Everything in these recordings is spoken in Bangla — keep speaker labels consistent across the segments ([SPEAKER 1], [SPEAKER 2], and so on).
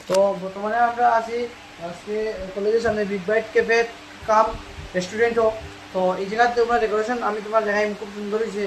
[SPEAKER 1] তো বর্তমানে আমরা আছি আজকে কলেজের সামনে বিগ বাইট ক্যাফে কাম রেস্টুরেন্টও। তো এই জায়গাতে তোমার ডেকোরেশন আমি তোমার দেখাই খুব সুন্দর হয়েছে।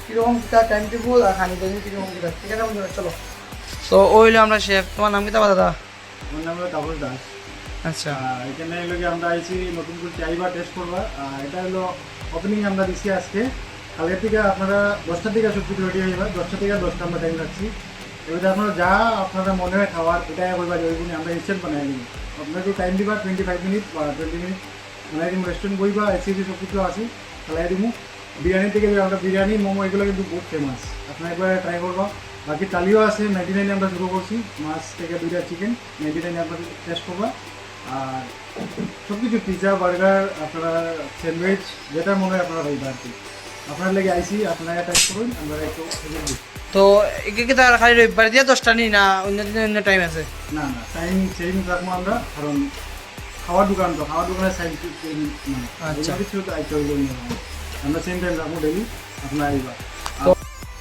[SPEAKER 1] কিরকম টাইম টেবিল আর খানি কিরকম ঠিক আছে বন্ধুরা, চলো। তো ওইলে আমরা শেফ, তোমার নাম কি তা দাদা?
[SPEAKER 2] আমার নাম হলো তাপস দাস।
[SPEAKER 1] আচ্ছা,
[SPEAKER 2] এখানে হলো কি আমরা আইছি নতুন করে চাইবা টেস্ট করবা। এটা হলো ওপেনিং আমরা দিচ্ছি আজকে। কালকের থেকে আপনারা 10টার থেকে সব কিছু রেডি হয়ে যাবে। 10টা থেকে 10টা আমরা টাইম রাখছি। এবারে আপনারা যা আপনারা মনে হয় খাবার এটাই করবা, ওইগুলি আমরা ইনস্ট্যান্ট বানাই দিব। আপনাকে টাইম দিবা 25 মিনিট বা 20 মিনিট বানাই দিব। রেস্টুরেন্ট বইবা এসি সব কিছু আছে খালাই দিব। বিরিয়ানি থেকে আমরা বিরিয়ানি মোমো এগুলো কিন্তু বহুত ফেমাস, আপনারা একবার ট্রাই করবা। বাকি তালিও আছে 99 আমরা শুরু করছি, মাছ থেকে 2টা চিকেন 99 আপনারা টেস্ট করবা। আর সব কিছু পিৎজা বার্গার আপনারা স্যান্ডউইচ যেটা মনে হয় আপনারা পাইবা আর কি। আপনার লেগে আইসি, আপনারা টেস্ট করুন, আমরা একটু দিই।
[SPEAKER 1] তো একে তার খালি রবিবার দিয়ে 10টা নি না অন্য দিন অন্য টাইম আছে?
[SPEAKER 2] না না, টাইম সেম রাখবো আমরা, কারণ খাওয়ার দোকান তো খাওয়ার দোকানের সাইড
[SPEAKER 1] আচ্ছা।
[SPEAKER 2] কিছু আইতে হইলে আমরা সেম টাইম রাখবো ডেলি, আপনারা আইবা।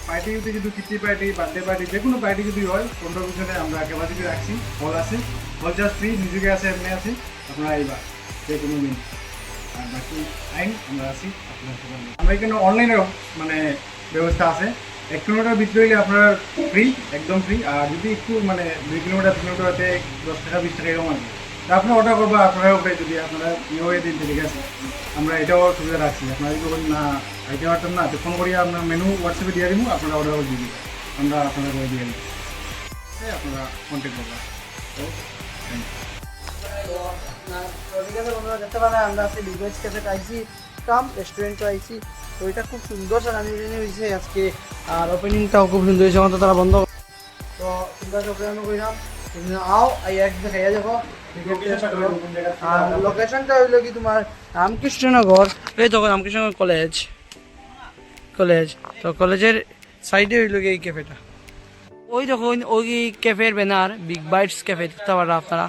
[SPEAKER 2] পার্টি যদি কিটি পার্টি বার্থডে পার্টি যে কোনো পার্টি যদি হয় 15 পিছনে আমরা ক্যাপাসিটি রাখছি। হল আছে, হল জাস্ট ফ্রি, মিউজিকে আছে, এমনি আছে, আপনারা আইবা যে কোনো দিন। আর বাকি আইন আমরা আছি আপনার সবার। আমরা এখানে অনলাইনের মানে ব্যবস্থা আছে। 1 কিলোমিটার ভিতরে হইলে আপনার ফ্রি, একদম ফ্রি। আর যদি একটু মানে 2 কিলোমিটার 3 কিলোমিটারতে 10 টাকা 20 টাকা এরকম আছে, তা আপনারা অর্ডার করবো, আপনারা ওটাই যদি আপনারা ইয়ে হয়ে দিন, ঠিক আছে। আমরা এটাও সুবিধা রাখছি। আপনারা যদি না আইতে পারতাম না, তো ফোন করিয়া আপনার মেনু হোয়াটসঅ্যাপে দিয়ে দিব, আপনারা অর্ডার করে দিবি, আমরা আপনারা করে দিয়ে দিব, আপনারা কন্ট্যাক্ট করবেন। তো থ্যাংক ইউ।
[SPEAKER 1] তো ঠিক আছে বন্ধুরা, দেখতে পারেন আমরা আছি বিগ বাইট ক্যাফে আইসি কাম রেস্টুরেন্টও আইসি। তো এটা খুব সুন্দর সাজানি হয়েছে আজকে, আর ওপেনিংটাও খুব সুন্দর হয়েছে। আমাদের তারা বন্ধ, তো সুন্দর ওপেন করিলাম। আও আই এক দেখাইয়া দেখো। আর লোকেশনটা হইলো কি তোমার রামকৃষ্ণনগর, এই তো রামকৃষ্ণনগর কলেজ। তো কলেজের সাইডে হইলো কি এই ক্যাফেটা। ওই দেখুন ওই ক্যাফের ব্যানার বিগ বাইটস ক্যাফে, দেখতে পারা আপনারা।